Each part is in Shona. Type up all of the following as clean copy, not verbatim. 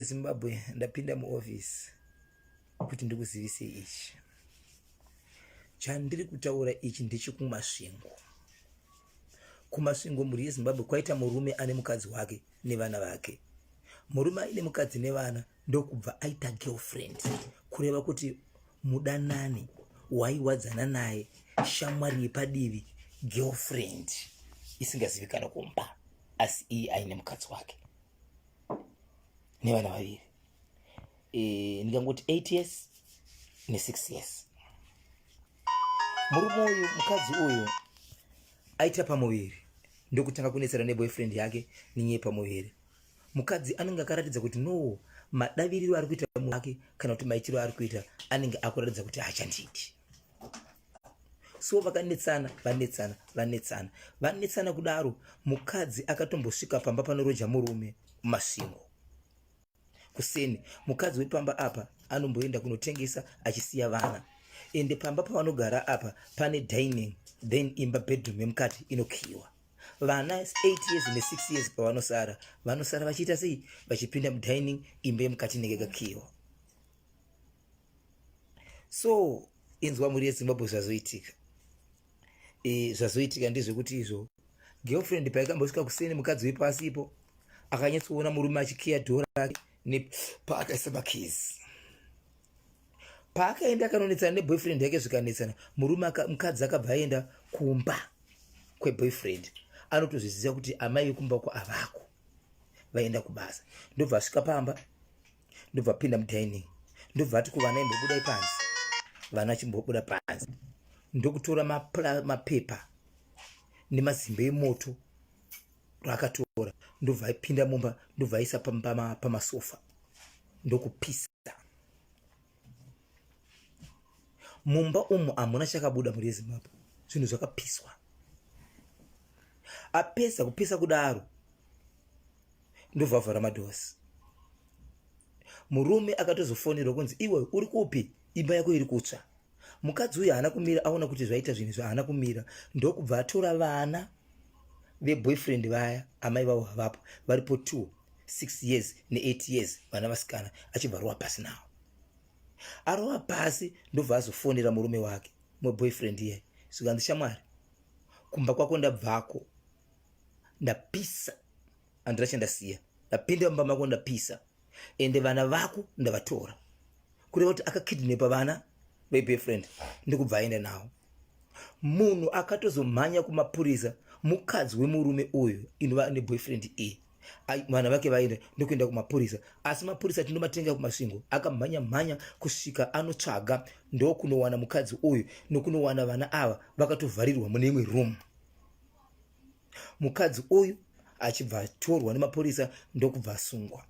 Zimbabwe ndapinda muoffice kuti ndikuzivise ichi. Chandiri kutaura ichi ndechekumasvingo. Kumasvingo muri yeZimbabwe kwaita murume ane mukadzi wake nevana vake. Murume ane mukadzi nevana ndokubva aita girlfriend, kureva kuti mudanani waiwadzana naye, shamwari yepadivi, girlfriend isingazivikana kumba, asi iye aine mukadzi wake nevana vaviri. Ndikangoti 8 years ne6 years. Murume uyu, mukadzi uyu aita pamuviri ndokutanga kunetsera neboyfriend yake ninye pamuviri. Mukadzi anenge akaratidza kuti no, madaviriro ari kuita munhu wake kana kuti maitiro ari kuita anenge akuratidza kuti hachandidi. So vakanetsana kudaro, mukadzi akatombosvika pamba panoroja murume masvingo. Kuseni mukadzi wepamba apa anomboenda kunotengesa achisiya vana. Ende pamba pavanogara apa pane dining, then imba bedroom yemukati inokiyiwa. Vana 8 years ne6 years pavanosara, vanosara vachiita sei? Vachipinda mudining, imba yemukati inenge yakakiyiwa. So inzwa muri yeZimbabwe zvazoitika. Zvazoitika ndezvekuti izvo girlfriend paikambosvika kuseni mukadzi wepasi ipo akanyatsoona murume achikiya dhoo rake paakaisa makizi. Paakaenda akanonetsana neboyfriend yake zvikanetsana, mukadzi akabva aenda kumba kweboyfriend. Anotozviziva kuti amai vekumba ko avako, vaenda kubasa. Ndobva asvika pamba, ndobva apinda mudining, ndobva ati kuvana imbobudai panze. Vana chimbobuda panze, ndokutora mapepa nemazimbe emoto raakatora, ndobva aipinda mumba, ndobva aisa pamasofa ndokupisa. Mumba umu hamuna chakabuda muri yeZimbabwe, zvinhu zvakapiswa. Apedza kupisa kudaro ndobva avhara madhosi. Murume akatozofonera kunzi iwe uri kupi, imba yako iri kutsva. Mukadzi uyu haana kumira, aona kuti zvaita zvinhu zvahaana kumira, ndokubva atora vana veboyfriend vaya, amai vavo havapo, varipo 2, 6 years ne8 years, vana vasikana, achibva rova pasi navo. Arova pasi ndobva azofonera murume wake muboyfriend iye, zvikanzi shamwari, kumba kwako ndabvako, ndapisa, handina chandasiya, ndapinda mumba mako ndapisa, ende vana vako ndavatora. Kureva kuti akakidnepa vana veboyfriend ndokubva aenda navo. Munhu akatozomhanya kumapurisa, mukadzi wemurume uyu inova neboyfriend iye, vana vake vaenda ndokuenda kumapurisa. Asi mapurisa tinomatenga kumasvingo, akamhanya kusvika anotsvaga ndokunowana mukadzi uyu nokunowana vana ava vakatovharirwa mune imwe room. Mukadzi uyu achibva atorwa nemapurisa ndokubva asungwa.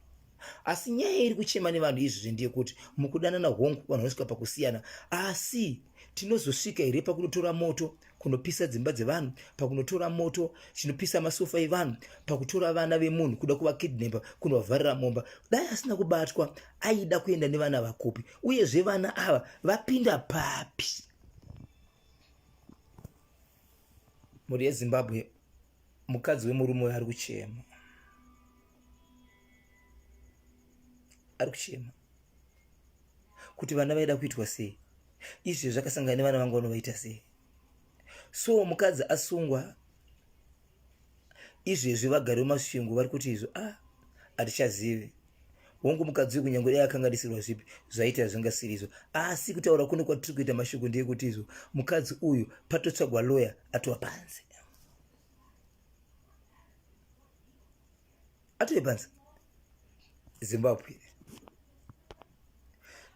Asi nyaya iri kuchema nevanhu izvozvi ndeyekuti mukudanana hongu vanhu vanosvika pakusiyana, asi tinozosvika here pakunotora moto kunopisa dzimba dzevanhu, pakunotora moto chinopisa masofa evanhu, pakutora vana vemunhu kuda kuvakidnepa kunovharira mumba. Dai asina kubatwa aida kuenda nevana vakupi, uyezve vana ava vapinda papi? Muri yeZimbabwe mukadzi wemurume uyu ari kuchema, kuti vana vaida kuitwa sei, izvi zvakasangana nevana vangu vanovaita sei. So mukadzi asungwa, izvezvi vagari vemasvingo vari kuti izvo hatichazivi hongu mukadzi uyu kunyange dai akanganisirwa zvipi zvaita zvangasiri izvo. Asi kutaura kuno kwatiri kuita mashoko ndeyekuti izvo mukadzi uyu patotsvagwa lawyer atova panze, atove panze. Zimbabwe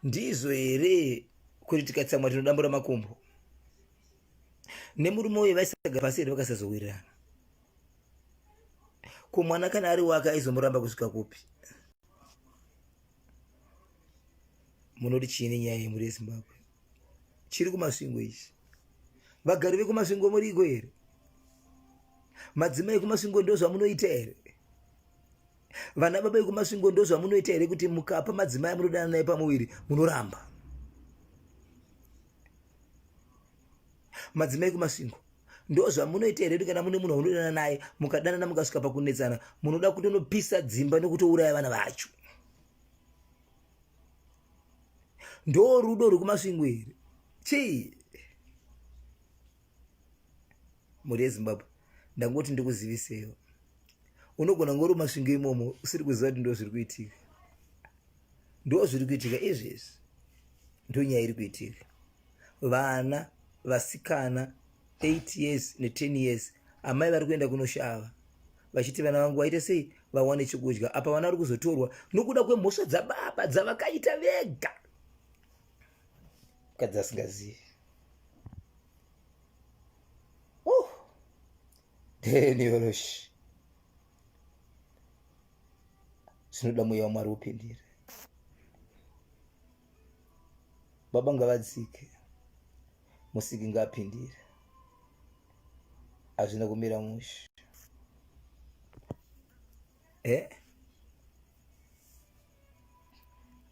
ndizvo here kuti tikatsamwa tinodambura makumbo? Nemurume uyu vaisagara pasi here vakasazowirirana? Kumwana kana ari wake aizomuramba kusvika kupi? Munoti chiini nyaya yemuri yeZimbabwe? Chiri kumasvingo ichi? Vagari vekumasvingo muriko here? Madzimai ekumasvingo ndo zvamunoita here? Vana baba vekumasvingo ndo zvamunoita here kuti mukapa madzimai munodana naye pamuviri munoramba? Madzimai ekumasvingo ndo zvamunoita here kuti kana mune munhu unodana naye mukadanana mukasvika pakunetsana munoda kutonopisa dzimba nokutouraya vana vacho? ndo rudo rwekumasvingo iri chii mhuri yezimbabwe ndangoti ndikuzivisewo unogona ngori masvingo imomo usiri kuziva kuti ndo zviri kuitika ndo zviri kuitika izvezvi ndo nyaya iri kuitika vana vasikana 8 years ne10 years amai vari kuenda kunoshava vachiti vana vangu vaite sei vawane chekudya apa vana vari kuzotorwa nokuda kwemhosva dzababa dzavakaita vega mukadzi asingazivi ndenioroshi zvinoda mweya wamwari upindire baba ngavadzike musiki ngaapindire hazvina kumira mushe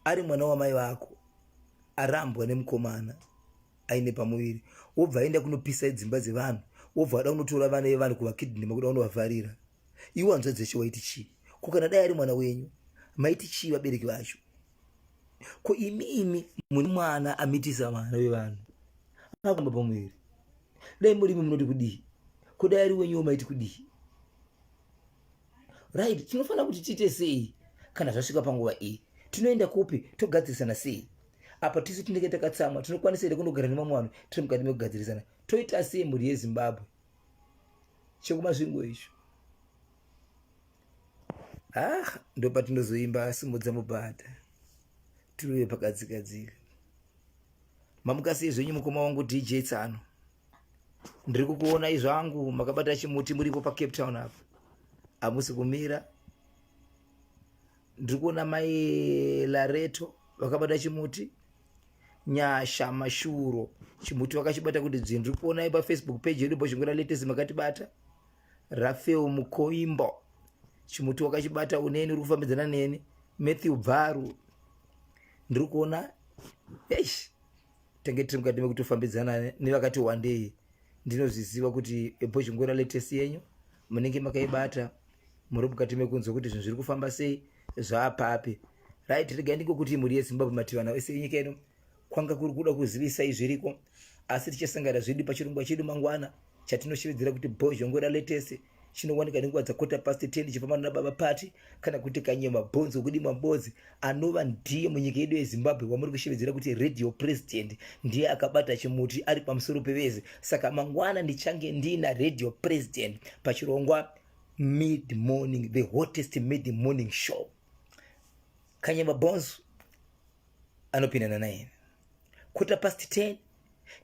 ari mwana wamai vako arambwa nemukomana aine pamuviri wobva aenda kunopisa dzimba dzevanhu wobva wada kunotora vana vevanhu kuvakidhinima kuda kunovavharira iwo hanzva dzeshe waiti chii ko kana dai ari mwana wenyu maiti chii vabereki vacho ko imi mune mwana amitisa vana vevanhu akamba pamuviri dai murimi munoti kudii ko dai ari wenyu maiti kudii right tinofanira kuti tiite sei kana zvasvika panguva iyi tinoenda kupi togadzirisana sei apa tisu tinenge takatsamwa tinokwanisa here kundogara nemamwe vanhu tiri mukati mekugadzirisana toita sei mhuri yezimbabwe chekumasvingo icho ndo patinozoimba simudza mubhadha tiriuye pakadzikadzika mamuka sei zvenyu mukoma wangu DJ Tsano ndiri kukuona izvangu makabata chimuti muripo paCape Town apa hamusi kumira ndiri kuona mai Lareto vakabata chimuti nyasha mashuro chimuti wakachibata kuti dzini ndiri kuona paFacebook page yedu Bhozhongora latest makatibata Rafael Mukoimbo chimuti wakachibata uneni uri kufambidzana neni Matthew Bvaru ndiri kuona tenge tiri mukati mekutofambidzana nevakati wandei ndinozviziva kuti Bhozhongora latest yenyu munenge makaibata muri mukati mekunzwa kuti zvinhu zviri kufamba sei zvaapapi right regai ndingokuti mhuri yezimbabwe mativana vese enyika ino kwanga kuri kuda kuzivisa izviriko asi tichasangana zvedu pachirongwa chedu mangwana chatinoshevedzera kuti Bhozhongora latest chinowanika nenguva dza 10:15 chifambana nababa pati kana kuti kanyema bhonzo okudi mabodzi anova ndiye munyika yedu yezimbabwe wamuri kushevedzera kuti radio president ndiye akabata chimuti ari pamusoro pevezi saka mangwana ndichange ndina radio president pachirongwa mid morning, the hottest mid morning show. Kanyema Bonzo anopindana naye 10:15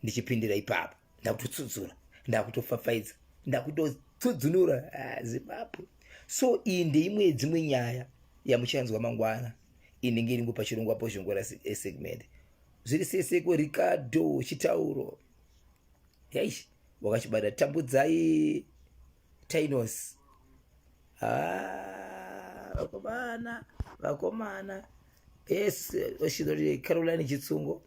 ndichipindira ipapo ndakutsudzura ndakutofafaidza ndakutotsudzunura Zimbabwe. So iyi ndeimwe dzimwe nyaya yamuchanzwa mangwana inenge iringo pachirongwa Bhozhongora segment zviri seseko Ricardo chitauro yaishi wakachibada tambudzai Tainos vakomana oshinori Caroline Chitsungo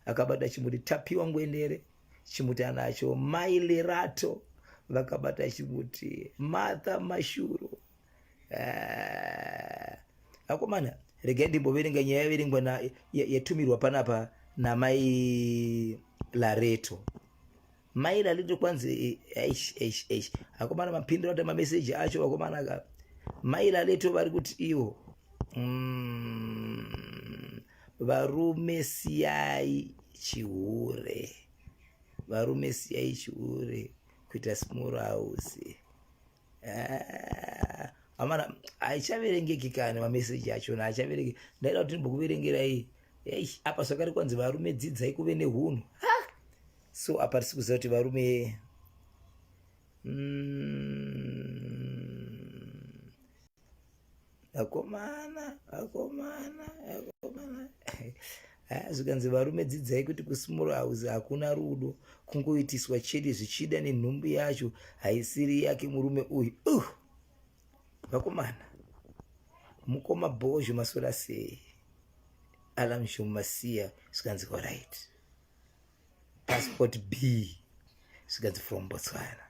akabata chimuti Tapiwa Ngwendere chimuti anacho Maile Rato vakabata chimuti Martha Mashuro akomana regai ndimboverenga nyaya yaverengwa yatumirwa panapa namai Lareto. Mai Lareto kwanzi akomana mapindiro ata mameseji acho akomana Mai Lareto vari kuti iwo varume siyai chihure kuita small house amana aichaverengeki kane mameseji achona achaverengeki ndaida kuti ndimbokuverengerai apa zvakari kwanzi varume dzidzai kuve nehunhu so apa tisi kuziva kuti varume akomana zvikanzi varume dzidzai kuti kusmall house hakuna rudo kungoitiswa chedi zvichida nenhumbu yacho haisiri yake murume uyu vakomana mukoma Bhozho masora sei alamshomasiya zvikanzi right passport B zvikanzi from Botswana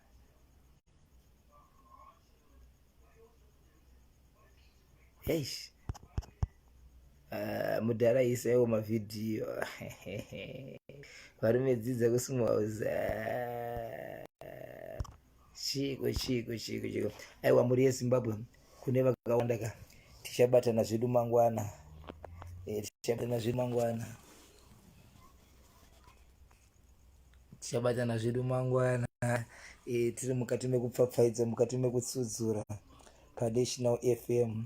mudhara isaiwo mavhidhiyo varume dzidza kusumauza chiko. Aiwa, muri yeZimbabwe kune vakawanda ka, tichabatana zvedu mangwana, tiri mukati mekupfapfaidza, mukati mekutsudzura paNational FM.